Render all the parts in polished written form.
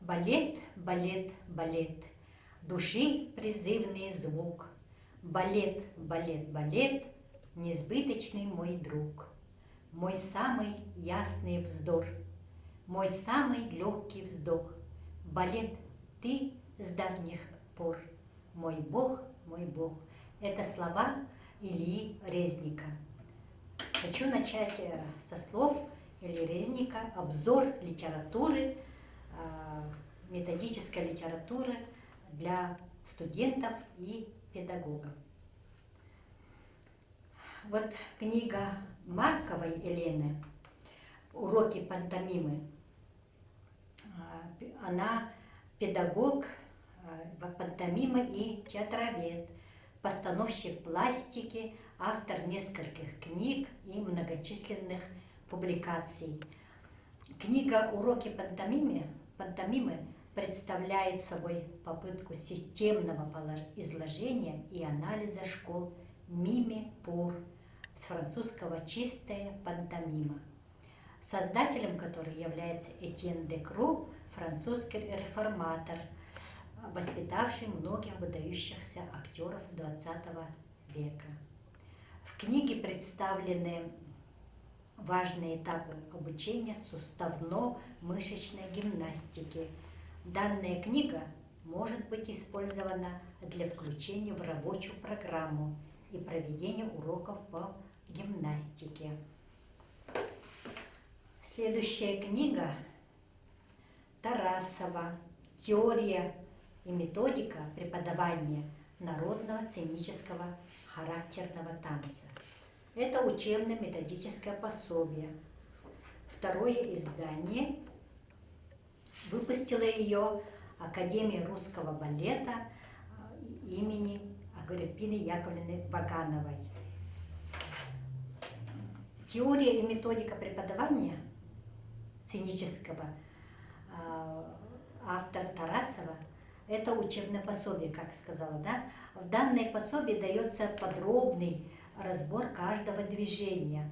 Балет, балет, балет, души призывный звук. Балет, балет, балет, несбыточный мой друг. Мой самый ясный вздор, мой самый легкий вздох. Балет, ты с давних пор, мой Бог, мой Бог. Это слова Ильи Резника. Хочу начать со слов Ильи Резника, обзор литературы, методической литературы для студентов и педагогов. Вот книга Марковой Елены «Уроки пантомимы». Она педагог пантомимы и театровед, постановщик пластики, автор нескольких книг и многочисленных публикаций. Книга «Уроки пантомимы» представляет собой попытку системного изложения и анализа школ мими-пур, с французского «чистая пантомима», создателем которой является Этьен Декру, французский реформатор, воспитавший многих выдающихся актеров XX века. В книге представлены важные этапы обучения суставно-мышечной гимнастики. Данная книга может быть использована для включения в рабочую программу и проведения уроков по гимнастике. Следующая книга Тарасова «Теория и методика преподавания народного сценического характерного танца». Это учебно-методическое пособие. Второе издание. Выпустила ее Академия русского балета имени Агриппины Яковлевны Вагановой. Теория и методика преподавания сценического, автор Тарасова, это учебное пособие, как сказала, да? В данном пособии дается подробный разбор каждого движения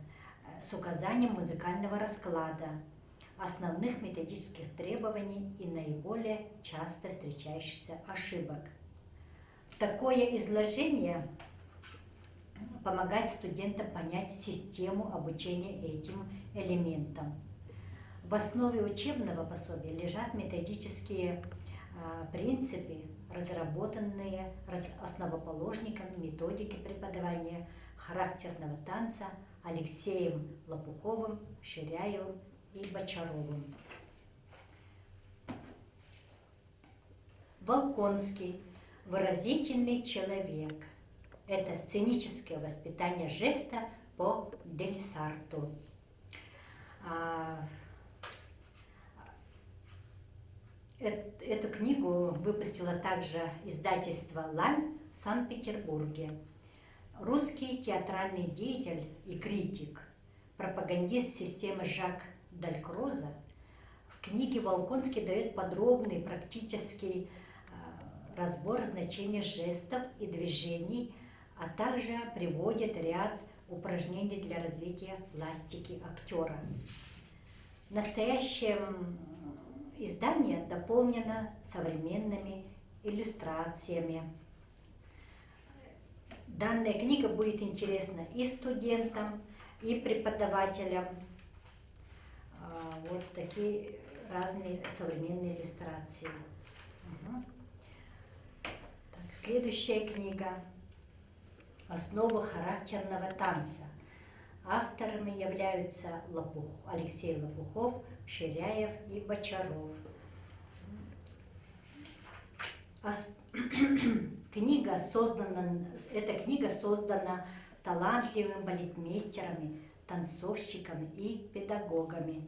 с указанием музыкального расклада, основных методических требований и наиболее часто встречающихся ошибок. Такое изложение помогает студентам понять систему обучения этим элементам. В основе учебного пособия лежат методические принципы, разработанные основоположниками методики преподавания характерного танца Алексеем Лопуховым, Ширяевым и Бочаровым. Волконский «Выразительный человек». Это сценическое воспитание жеста по Дельсарту. Эту книгу выпустило также издательство «Лань» в Санкт-Петербурге. Русский театральный деятель и критик, пропагандист системы Жак Далькроза в книге Волконский дает подробный практический разбор значения жестов и движений, а также приводит ряд упражнений для развития пластики актера. Настоящее издание дополнено современными иллюстрациями. Данная книга будет интересна и студентам, и преподавателям. Вот такие разные современные иллюстрации. Так, следующая книга «Основы характерного танца». Авторами являются Алексей Лопухов, Ширяев и Бочаров. Эта книга создана талантливыми балетмейстерами, танцовщиками и педагогами.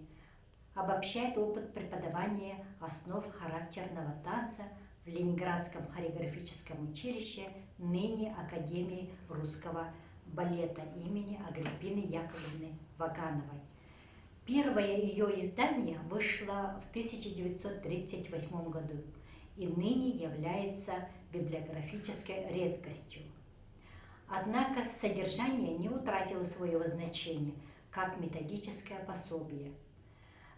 Обобщает опыт преподавания основ характерного танца в Ленинградском хореографическом училище, ныне Академии русского балета имени Агриппины Яковлевны Вагановой. Первое ее издание вышло в 1938 году и ныне является библиографической редкостью. Однако содержание не утратило своего значения как методическое пособие.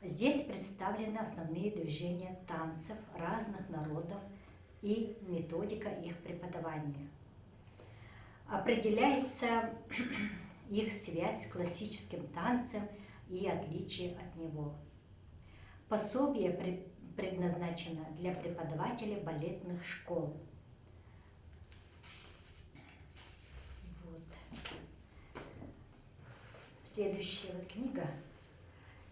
Здесь представлены основные движения танцев разных народов и методика их преподавания. Определяется их связь с классическим танцем и отличие от него. Пособие предназначено для преподавателей балетных школ. Вот. Следующая книга.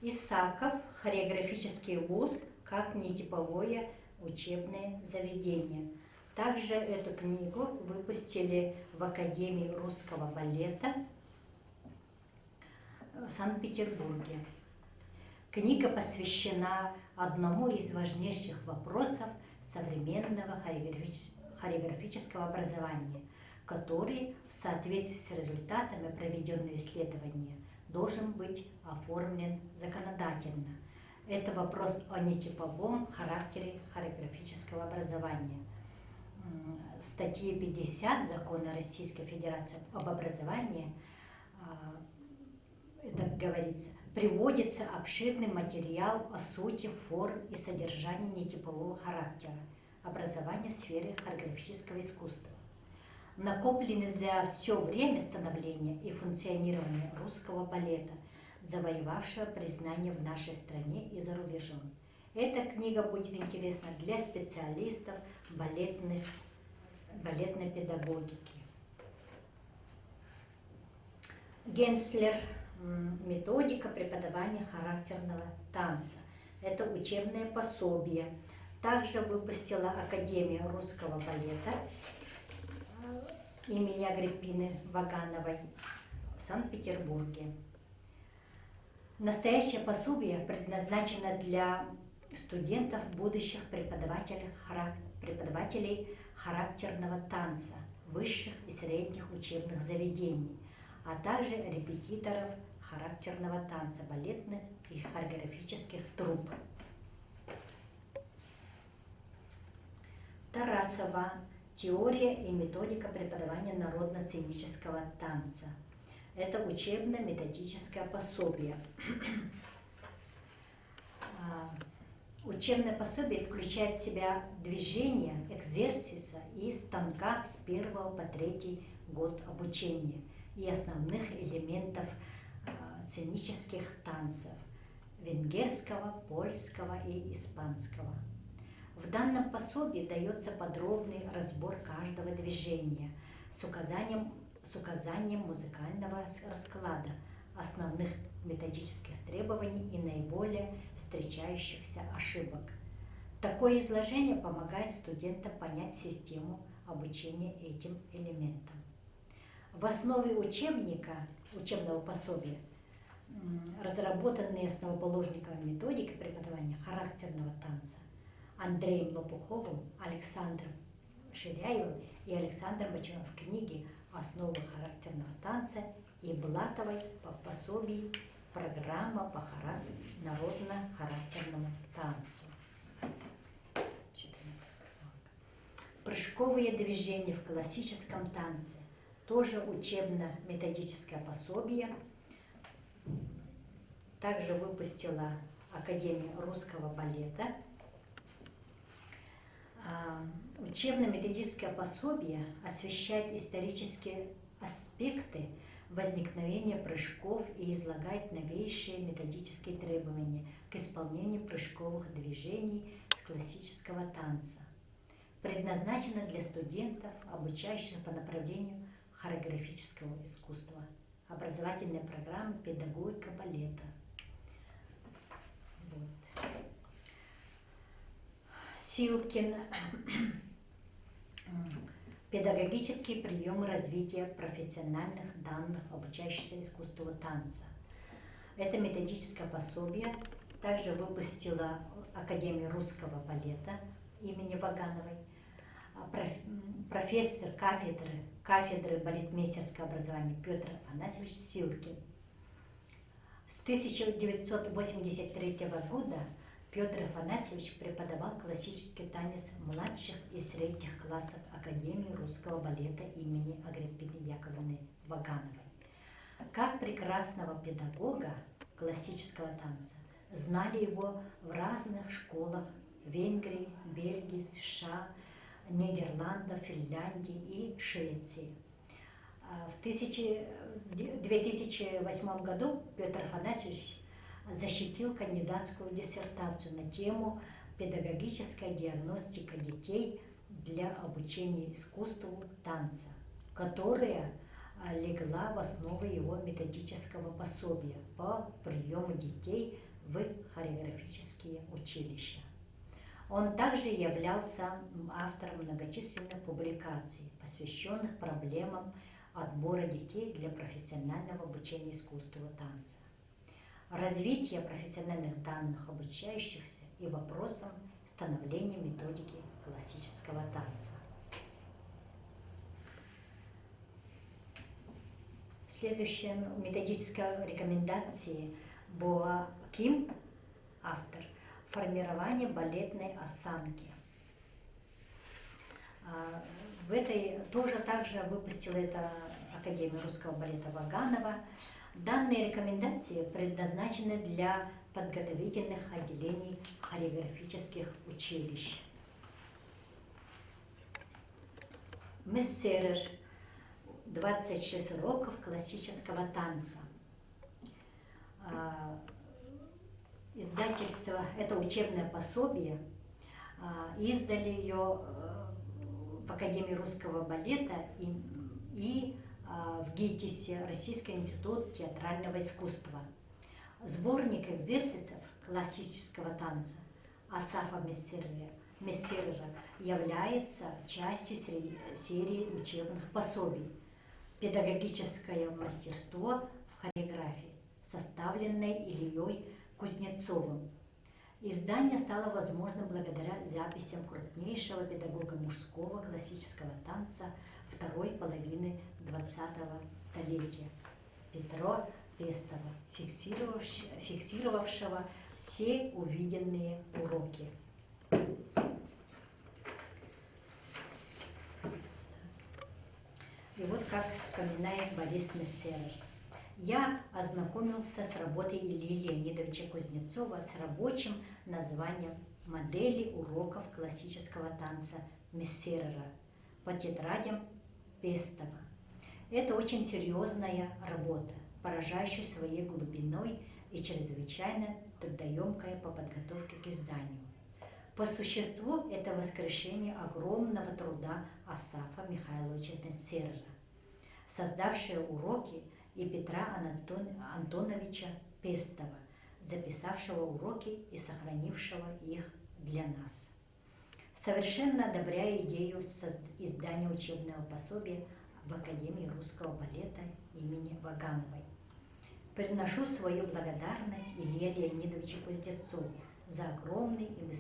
Исаков. Хореографический вуз как нетиповое учебное заведение. Также эту книгу выпустили в Академии русского балета в Санкт-Петербурге. Книга посвящена одному из важнейших вопросов современного хореографического образования, который в соответствии с результатами проведенного исследования должен быть оформлен законодательно. Это вопрос о нетиповом характере хореографического образования. В статье 50 Закона Российской Федерации об образовании, это говорится, приводится обширный материал о сути, форм и содержании нетипового характера образования в сфере хореографического искусства, накоплены за все время становления и функционирования русского балета, завоевавшего признание в нашей стране и за рубежом. Эта книга будет интересна для специалистов балетной педагогики. Генслер. Методика преподавания характерного танца. Это учебное пособие. Также выпустила Академия русского балета имени Агриппины Вагановой в Санкт-Петербурге. Настоящее пособие предназначено для студентов, будущих преподавателей характерного танца высших и средних учебных заведений, а также репетиторов характерного танца, балетных и хореографических труп. Тарасова. Теория и методика преподавания народно-сценического танца. Это учебно-методическое пособие. Учебное пособие включает в себя движения, экзерсиса и станка с 1 по 3 год обучения и основных элементов сценических танцев венгерского, польского и испанского. В данном пособии дается подробный разбор каждого движения с указанием музыкального расклада, основных методических требований и наиболее встречающихся ошибок. Такое изложение помогает студентам понять систему обучения этим элементам. В основе учебного пособия разработанные основоположниками методики преподавания характерного танца Андреем Лопуховым, Александром Ширяевым и Александром Бочаровым в книге «Основы характерного танца» и Блатовой по пособию «Программа по народно-характерному танцу». Прыжковые движения в классическом танце. Тоже учебно-методическое пособие. Также выпустила Академия русского балета. Учебно-методическое пособие освещает исторические аспекты возникновения прыжков и излагает новейшие методические требования к исполнению прыжковых движений с классического танца. Предназначено для студентов, обучающихся по направлению хореографического искусства. Образовательная программа «Педагогика балета». Вот. Силкин. Педагогические приемы развития профессиональных данных, обучающихся искусству танца. Это методическое пособие. Также выпустила Академия русского балета имени Вагановой. Профессор кафедры балетмейстерского образования Петр Афанасьевич Силкин. С 1983 года Петр Афанасьевич преподавал классический танец в младших и средних классах Академии русского балета имени Агриппины Яковлевны Вагановой. Как прекрасного педагога классического танца знали его в разных школах Венгрии, Бельгии, США, Нидерландов, Финляндии и Швеции. В 2008 году Петр Афанасьевич защитил кандидатскую диссертацию на тему «Педагогическая диагностика детей для обучения искусству танца», которая легла в основу его методического пособия по приему детей в хореографические училища. Он также являлся автором многочисленных публикаций, посвященных проблемам отбора детей для профессионального обучения искусству танца, развития профессиональных данных обучающихся и вопросам становления методики классического танца. Следующая методическая рекомендация Боа Ким, автор, формирование балетной осанки. В этой также выпустила это Академия русского балета Ваганова. Данные рекомендации предназначены для подготовительных отделений хореографических училищ. Мессерер. 26 уроков классического танца. Издательство, это учебное пособие, издали ее в Академии русского балета и в ГИТИСе, Российский институт театрального искусства. Сборник экзерсисов классического танца Асафа Мессерера является частью серии учебных пособий «Педагогическое мастерство в хореографии», составленной Ильей Кузнецовым. Издание стало возможным благодаря записям крупнейшего педагога мужского классического танца второй половины 20-го столетия Петра Пестова, фиксировавшего все увиденные уроки. И вот как вспоминает Борис Мессерер. Я ознакомился с работой Ильи Леонидовича Кузнецова с рабочим названием «Модели уроков классического танца Мессерера» по тетрадям Пестова. Это очень серьезная работа, поражающая своей глубиной и чрезвычайно трудоемкая по подготовке к изданию. По существу это воскрешение огромного труда Асафа Михайловича Мессерера, создавшего уроки, и Петра Антоновича Пестова, записавшего уроки и сохранившего их для нас. Совершенно одобряю идею издания учебного пособия в Академии русского балета имени Вагановой. Приношу свою благодарность Илье Леонидовичу Кузнецову за огромный и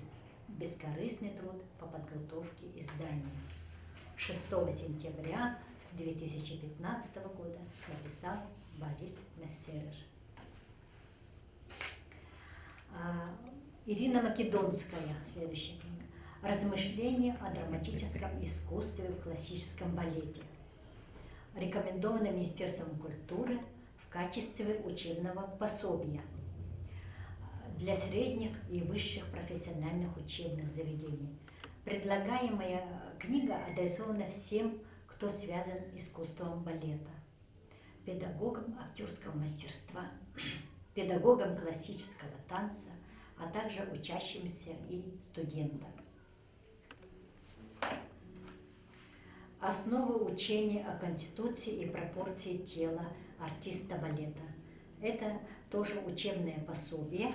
бескорыстный труд по подготовке издания. 6 сентября 2015 года написал Борис Мессерер. Ирина Македонская, следующая книга. «Размышления о драматическом искусстве в классическом балете». Рекомендовано Министерством культуры в качестве учебного пособия для средних и высших профессиональных учебных заведений. Предлагаемая книга адресована всем, кто связан с искусством балета, педагогам актерского мастерства, педагогам классического танца, а также учащимся и студентам. Основы учения о конституции и пропорции тела артиста балета. Это тоже учебное пособие,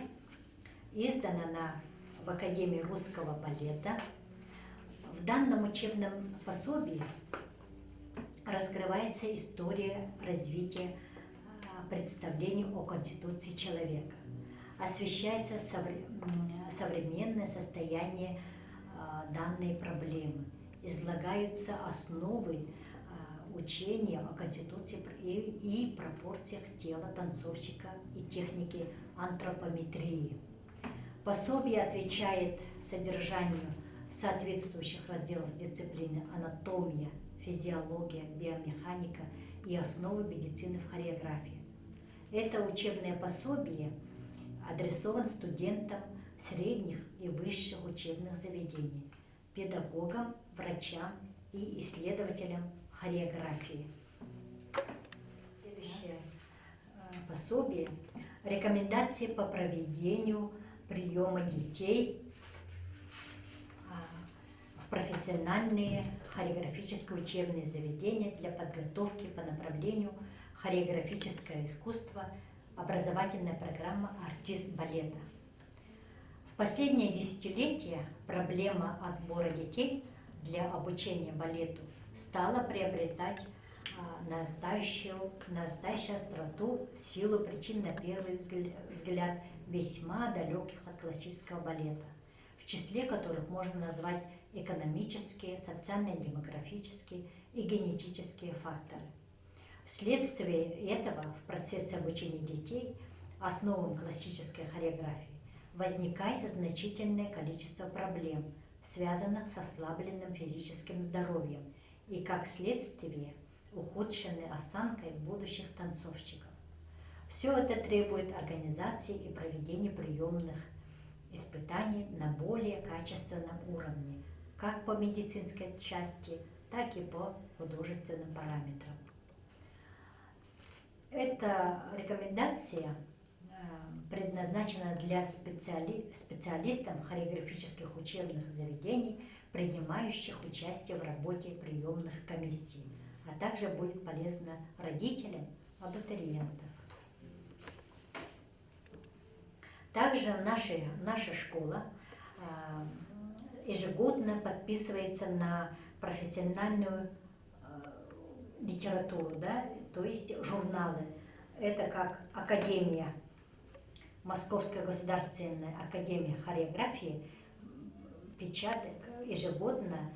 издано в Академии русского балета. В данном учебном пособии раскрывается история развития представлений о конституции человека, освещается современное состояние данной проблемы, излагаются основы учения о конституции и пропорциях тела танцовщика и техники антропометрии. Пособие отвечает содержанию соответствующих разделов дисциплины анатомия, физиология, биомеханика и основы медицины в хореографии. Это учебное пособие адресован студентам средних и высших учебных заведений, педагогам, врачам и исследователям хореографии. Следующее пособие. Рекомендации по проведению приема детей в профессиональные хореографические учебные заведения для подготовки по направлению хореографическое искусство, образовательная программа «Артист балета». В последние десятилетия проблема отбора детей для обучения балету стала приобретать настоящую остроту в силу причин, на первый взгляд, весьма далеких от классического балета, в числе которых можно назвать экономические, социально-демографические и генетические факторы. Вследствие этого в процессе обучения детей основам классической хореографии возникает значительное количество проблем, связанных с ослабленным физическим здоровьем и, как следствие, ухудшенной осанкой будущих танцовщиков. Все это требует организации и проведения приемных испытаний на более качественном уровне, как по медицинской части, так и по художественным параметрам. Эта рекомендация предназначена для специалистов хореографических учебных заведений, принимающих участие в работе приемных комиссий, а также будет полезна родителям абитуриентов. Также наша школа ежегодно подписывается на профессиональную литературу, да, то есть журналы. Это как Академия, Московская государственная академия хореографии ежегодно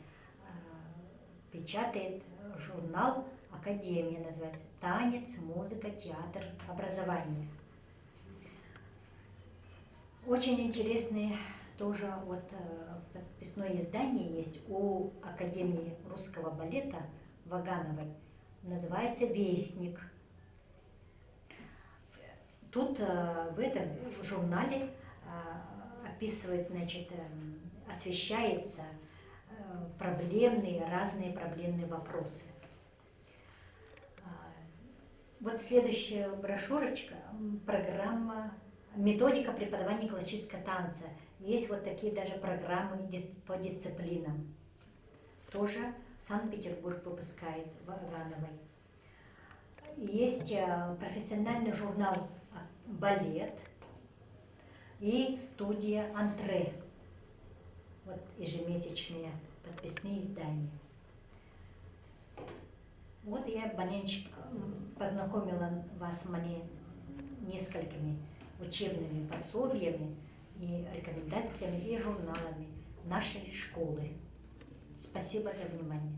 печатает журнал Академия, называется «Танец, музыка, театр, образование». Очень интересное тоже подписное издание есть у Академии русского балета Вагановой, называется «Вестник». Тут в этом журнале описывается, освещаются разные проблемные вопросы. Вот следующая брошюрочка, программа «Методика преподавания классического танца». Есть вот такие даже программы по дисциплинам. Тоже Санкт-Петербург выпускает Вагановой. Есть профессиональный журнал «Балет» и студия «Антре». Вот ежемесячные подписные издания. Вот я познакомила вас с несколькими учебными пособиями и рекомендациями и журналами нашей школы. Спасибо за внимание.